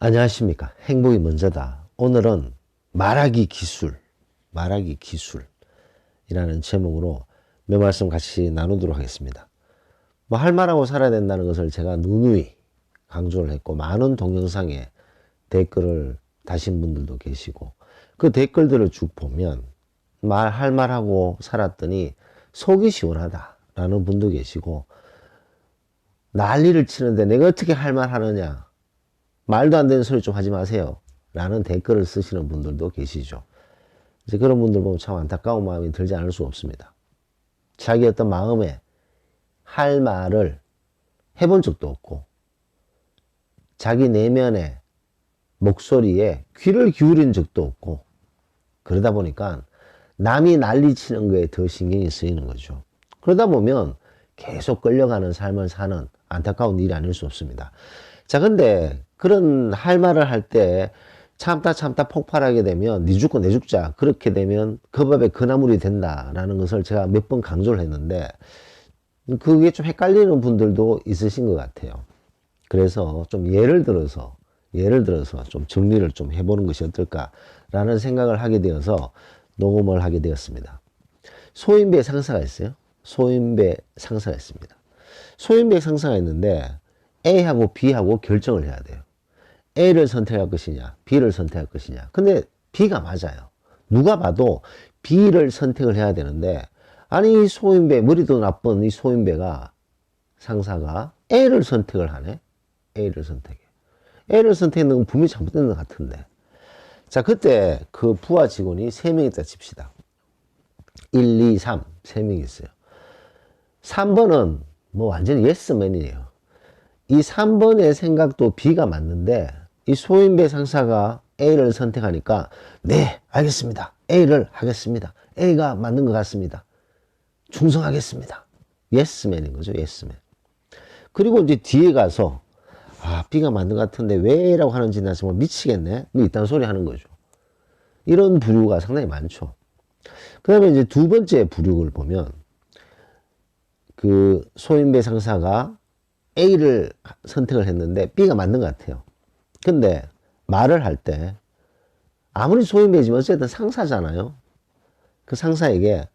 안녕하십니까. 행복이 먼저다. 오늘은 말하기 기술이라는 제목으로 몇 말씀 같이 나누도록 하겠습니다. 뭐 할 말하고 살아야 된다는 것을 제가 누누이 강조를 했고, 많은 동영상에 댓글을 다신 분들도 계시고, 그 댓글들을 쭉 보면 할 말하고 살았더니 속이 시원하다라는 분도 계시고, 난리를 치는데 내가 어떻게 할 말 하느냐, 말도 안 되는 소리 좀 하지 마세요 라는 댓글을 쓰시는 분들도 계시죠. 이제 그런 분들 보면 참 안타까운 마음이 들지 않을 수 없습니다. 자기 어떤 마음에 할 말을 해본 적도 없고, 자기 내면의 목소리에 귀를 기울인 적도 없고, 그러다 보니까 남이 난리 치는 거에 더 신경이 쓰이는 거죠. 그러다 보면 계속 끌려가는 삶을 사는 안타까운 일이 아닐 수 없습니다. 자, 근데 그런 할 말을 할 때 참다 폭발하게 되면 니 죽고 내 죽자, 그렇게 되면 그 밥에 그 나물이 된다라는 것을 제가 몇 번 강조를 했는데, 그게 좀 헷갈리는 분들도 있으신 것 같아요. 그래서 좀 예를 들어서 좀 정리를 좀 해보는 것이 어떨까라는 생각을 하게 되어서 녹음을 하게 되었습니다. 소인배 상사가 있어요. 소인배 상사가 있습니다. 소인배 상사가 있는데 A하고 B하고 결정을 해야 돼요. A를 선택할 것이냐, B를 선택할 것이냐. 근데 B가 맞아요. 누가 봐도 B를 선택을 해야 되는데, 아니, 이 소인배, 머리도 나쁜 이 소인배가, 상사가 A를 선택을 하네? A를 선택해. A를 선택했는 건 분명히 잘못된 것 같은데. 자, 그때 그 부하 직원이 3명 있다 칩시다. 1, 2, 3, 3명 있어요. 3번은 뭐 완전히 예스맨이에요. 이 3번의 생각도 B가 맞는데, 이 소인배 상사가 A를 선택하니까, 네, 알겠습니다. A를 하겠습니다. A가 맞는 것 같습니다. 충성하겠습니다. 예스맨인 거죠, 예스맨. 그리고 이제 뒤에 가서, B가 맞는 것 같은데 왜 A라고 하는지 나 정말 미치겠네. 뭐 이딴 소리 하는 거죠. 이런 부류가 상당히 많죠. 그 다음에 이제 두 번째 부류를 보면, 그 소인배 상사가 A를 선택을 했는데 B가 맞는 것 같아요. 근데 말을 할 때 아무리 소인배지만 어쨌든 상사잖아요. 그 상사에게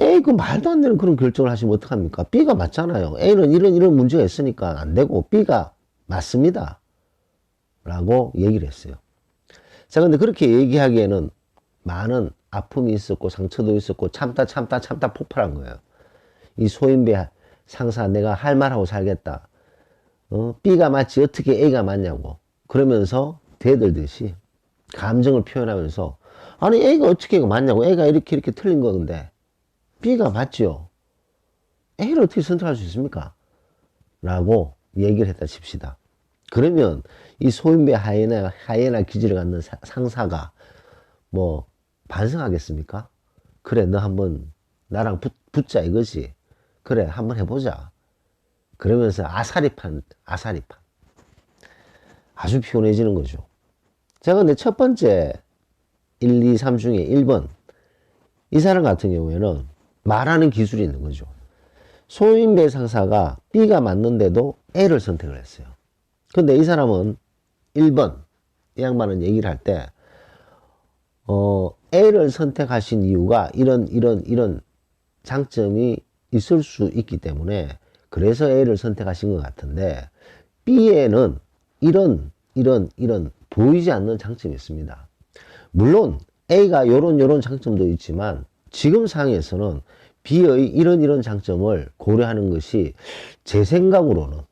에이, 그 말도 안 되는 그런 결정을 하시면 어떡합니까? B가 맞잖아요. A는 이런 문제가 있으니까 안 되고 B가 맞습니다 라고 얘기를 했어요. 자, 근데 그렇게 얘기하기에는 많은 아픔이 있었고 상처도 있었고 참다 폭발한 거예요. 이 소인배 상사, 내가 할 말하고 살겠다. B가 맞지 어떻게 A가 맞냐고. 그러면서 대들듯이 감정을 표현하면서, 아니, A가 어떻게 맞냐고. A가 이렇게 틀린 건데 B가 맞죠. A를 어떻게 선택할 수 있습니까? 라고 얘기를 했다 칩시다. 그러면 이 소인배 하이에나 기질을 갖는 상사가 뭐 반성하겠습니까? 그래, 너 한번 나랑 붙자 이거지. 그래, 한번 해보자. 그러면서 아사리판. 아주 피곤해지는 거죠. 자, 근데 첫 번째 1, 2, 3 중에 1번. 이 사람 같은 경우에는 말하는 기술이 있는 거죠. 소인배 상사가 B가 맞는데도 A를 선택을 했어요. 근데 이 사람은 1번, 이 양반은 얘기를 할 때, A를 선택하신 이유가 이런 장점이 있을 수 있기 때문에 그래서 A를 선택하신 것 같은데, B에는 이런 보이지 않는 장점이 있습니다. 물론 A가 요런 장점도 있지만 지금 상황에서는 B의 이런 장점을 고려하는 것이 제 생각으로는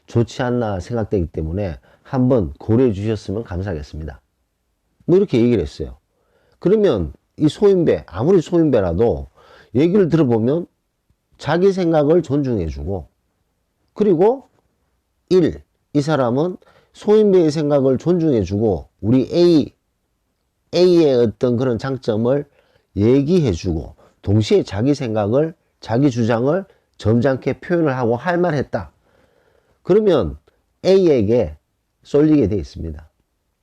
좋지 않나 생각되기 때문에 한번 고려해 주셨으면 감사하겠습니다. 뭐 이렇게 얘기를 했어요. 그러면 이 소인배, 아무리 소인배라도 얘기를 들어보면 자기 생각을 존중해주고, 그리고 이 사람은 소인배의 생각을 존중해주고 우리 A의 어떤 그런 장점을 얘기해주고, 동시에 자기 생각을, 자기 주장을 점잖게 표현을 하고 할 말했다. 그러면 A에게 쏠리게 돼 있습니다.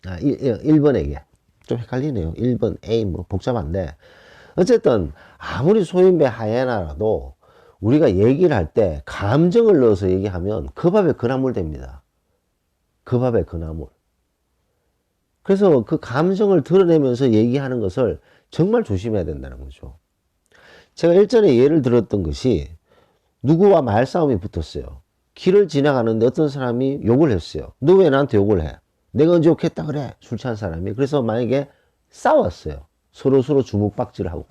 1번에게. 좀 헷갈리네요. 1번 A 뭐 복잡한데, 어쨌든 아무리 소인배 하이에나라도 우리가 얘기를 할 때 감정을 넣어서 얘기하면 그 밥에 그 나물 됩니다. 그 밥에 그 나물. 그래서 그 감정을 드러내면서 얘기하는 것을 정말 조심해야 된다는 거죠. 제가 일전에 예를 들었던 것이 누구와 말싸움이 붙었어요. 길을 지나가는데 어떤 사람이 욕을 했어요. 너 왜 나한테 욕을 해? 내가 언제 욕했다 그래? 술 취한 사람이. 그래서 만약에 싸웠어요. 서로 주먹박질을 하고.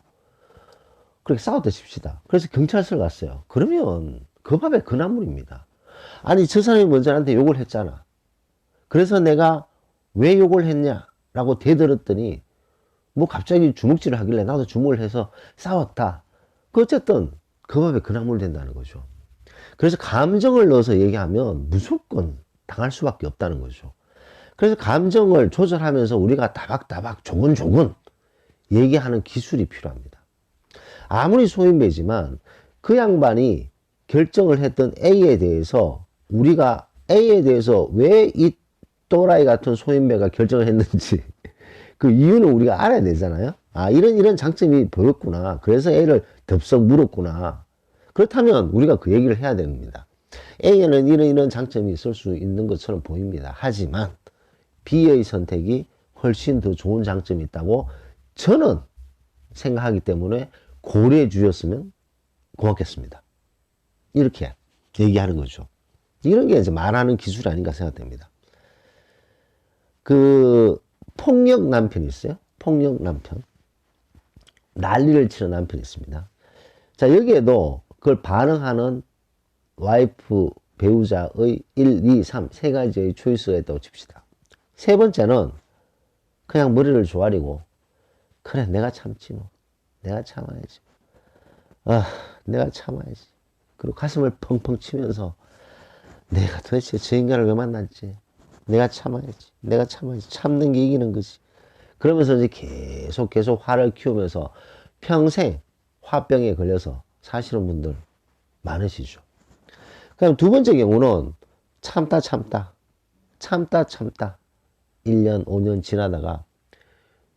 그렇게 싸웠다 칩시다. 그래서 경찰서를 갔어요. 그러면 그 밥에 그 나물입니다. 아니 저 사람이 먼저 나한테 욕을 했잖아. 그래서 내가 왜 욕을 했냐라고 되들었더니 뭐 갑자기 주먹질을 하길래 나도 주먹을 해서 싸웠다. 그 어쨌든 그 밥에 그 나물 된다는 거죠. 그래서 감정을 넣어서 얘기하면 무조건 당할 수밖에 없다는 거죠. 그래서 감정을 조절하면서 우리가 다박다박 조근조근 얘기하는 기술이 필요합니다. 아무리 소인배지만 그 양반이 결정을 했던 A에 대해서 우리가 A에 대해서 왜 이 또라이 같은 소인배가 결정을 했는지 그 이유는 우리가 알아야 되잖아요. 아, 이런 장점이 보였구나. 그래서 A를 덥석 물었구나. 그렇다면 우리가 그 얘기를 해야 됩니다. A에는 이런 장점이 있을 수 있는 것처럼 보입니다. 하지만 B의 선택이 훨씬 더 좋은 장점이 있다고 저는 생각하기 때문에 고려해 주셨으면 고맙겠습니다. 이렇게 얘기하는 거죠. 이런 게 이제 말하는 기술이 아닌가 생각됩니다. 그 폭력 남편이 있어요. 폭력 남편. 난리를 치는 남편이 있습니다. 자, 여기에도 그걸 반응하는 와이프, 배우자의 1, 2, 3, 세 가지의 초이스가 있다고 칩시다. 세 번째는 그냥 머리를 조아리고, 그래, 내가 참지 뭐. 내가 참아야지. 아, 내가 참아야지. 그리고 가슴을 펑펑 치면서, 내가 도대체 저 인간을 왜 만났지? 내가 참아야지. 내가 참아야지. 참는 게 이기는 거지. 그러면서 이제 계속 화를 키우면서 평생 화병에 걸려서 사시는 분들 많으시죠. 그럼 두 번째 경우는 참다 1년, 5년 지나다가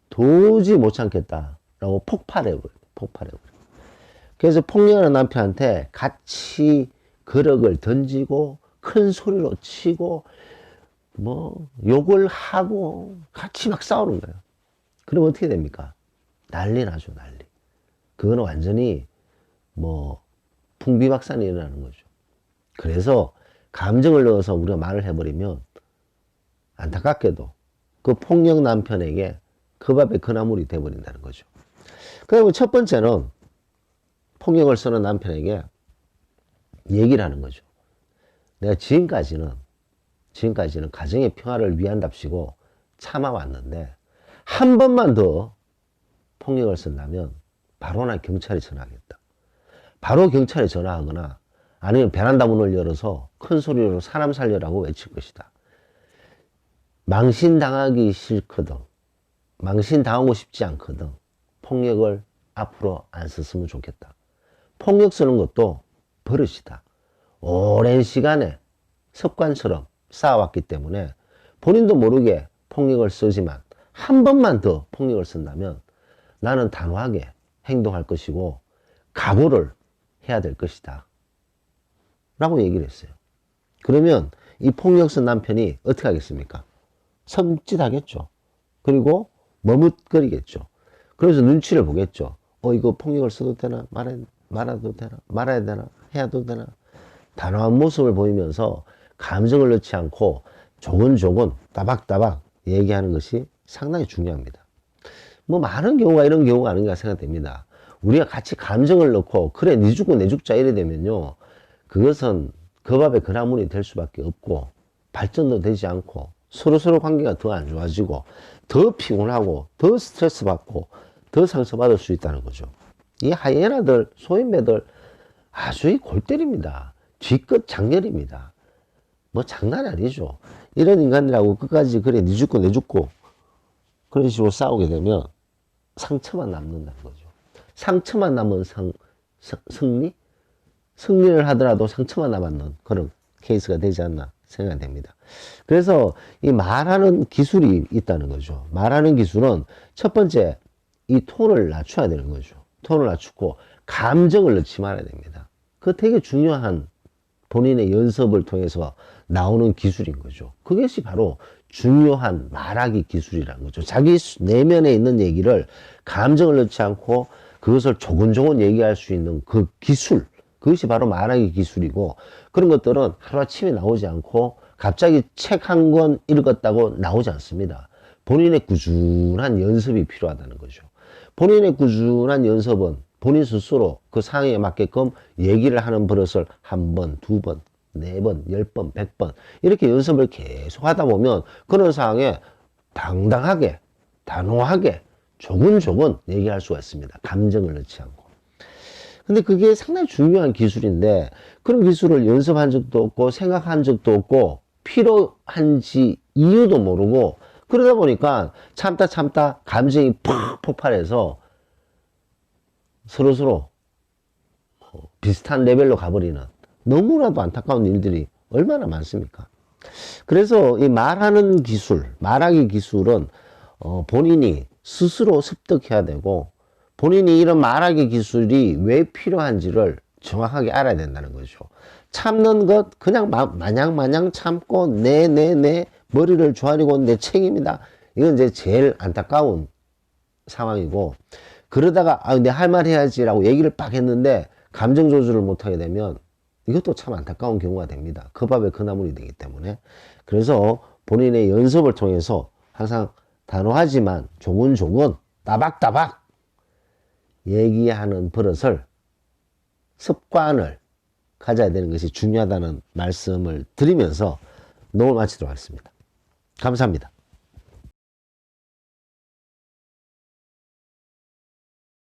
도저히 못 참겠다라고 폭발해버려요. 그래서 폭력하는 남편한테 같이 거럭을 던지고 큰 소리로 치고 뭐 욕을 하고 같이 막 싸우는 거예요. 그럼 어떻게 됩니까? 난리 나죠, 난리. 그거는 완전히 뭐 풍비박산이 일어나는 거죠. 그래서 감정을 넣어서 우리가 말을 해버리면 안타깝게도 그 폭력 남편에게 그 밥에 그 나물이 돼버린다는 거죠. 그리고 첫 번째는 폭력을 쓰는 남편에게 얘기를 하는 거죠. 내가 지금까지는 가정의 평화를 위한답시고 참아왔는데 한 번만 더 폭력을 쓴다면 바로 나 경찰에 전화하겠다. 바로 경찰에 전화하거나 아니면 베란다 문을 열어서 큰 소리로 사람 살려라고 외칠 것이다. 망신당하기 싫거든. 망신당하고 싶지 않거든. 폭력을 앞으로 안 썼으면 좋겠다. 폭력 쓰는 것도 버릇이다. 오랜 시간에 습관처럼 쌓아왔기 때문에 본인도 모르게 폭력을 쓰지만 한 번만 더 폭력을 쓴다면 나는 단호하게 행동할 것이고 각오를 해야 될 것이다. 라고 얘기를 했어요. 그러면 이 폭력 쓴 남편이 어떻게 하겠습니까? 섬찟하겠죠. 그리고 머뭇거리겠죠. 그래서 눈치를 보겠죠. 이거 폭력을 써도 되나? 말아도 되나? 말아야 되나? 해야도 되나? 단호한 모습을 보이면서 감정을 넣지 않고 조곤조곤 따박따박 얘기하는 것이 상당히 중요합니다. 뭐 많은 경우가 이런 경우가 아닌가 생각됩니다. 우리가 같이 감정을 넣고 그래 네 죽고 내 죽자 이래 되면요. 그것은 그 밥에 그 나물이 될 수밖에 없고 발전도 되지 않고 서로 관계가 더 안 좋아지고 더 피곤하고 더 스트레스 받고 더 상처받을 수 있다는 거죠. 이 하이에나들 소인배들 아주 골 때립니다. 쥐끝 장렬입니다. 뭐 장난이 아니죠. 이런 인간들하고 끝까지 그래 네 죽고 내 죽고 그런 식으로 싸우게 되면 상처만 남는다는 거죠. 상처만 남은 승리? 승리를 하더라도 상처만 남았는 그런 케이스가 되지 않나 생각됩니다. 그래서 이 말하는 기술이 있다는 거죠. 말하는 기술은 첫 번째 이 톤을 낮춰야 되는 거죠. 톤을 낮추고 감정을 넣지 말아야 됩니다. 그거 되게 중요한 본인의 연습을 통해서 나오는 기술인 거죠. 그것이 바로 중요한 말하기 기술이라는 거죠. 자기 내면에 있는 얘기를 감정을 넣지 않고 그것을 조곤조곤 얘기할 수 있는 그 기술, 그것이 바로 말하기 기술이고, 그런 것들은 하루아침에 나오지 않고 갑자기 책 한 권 읽었다고 나오지 않습니다. 본인의 꾸준한 연습이 필요하다는 거죠. 본인의 꾸준한 연습은 본인 스스로 그 상황에 맞게끔 얘기를 하는 버릇을 한 번, 두 번, 네 번, 10번, 100번 이렇게 연습을 계속 하다 보면 그런 상황에 당당하게, 단호하게 조근조근 얘기할 수가 있습니다. 감정을 넣지 않고. 근데 그게 상당히 중요한 기술인데 그런 기술을 연습한 적도 없고 생각한 적도 없고 필요한지 이유도 모르고 그러다 보니까 참다 감정이 팍 폭발해서 서로서로 비슷한 레벨로 가버리는 너무나도 안타까운 일들이 얼마나 많습니까? 그래서 이 말하는 기술, 말하기 기술은 본인이 스스로 습득해야 되고 본인이 이런 말하기 기술이 왜 필요한지를 정확하게 알아야 된다는 거죠. 참는 것 그냥 마냥 참고 내 머리를 조아리고 내 책임이다. 이건 이제 제일 안타까운 상황이고 그러다가 내 할 말 해야지라고 얘기를 빡 했는데 감정 조절을 못하게 되면 이것도 참 안타까운 경우가 됩니다. 그 밥에 그 나물이 되기 때문에. 그래서 본인의 연습을 통해서 항상 단호하지만 조근조근 따박따박 얘기하는 버릇을 습관을 가져야 되는 것이 중요하다는 말씀을 드리면서 녹음을 마치도록 하겠습니다. 감사합니다.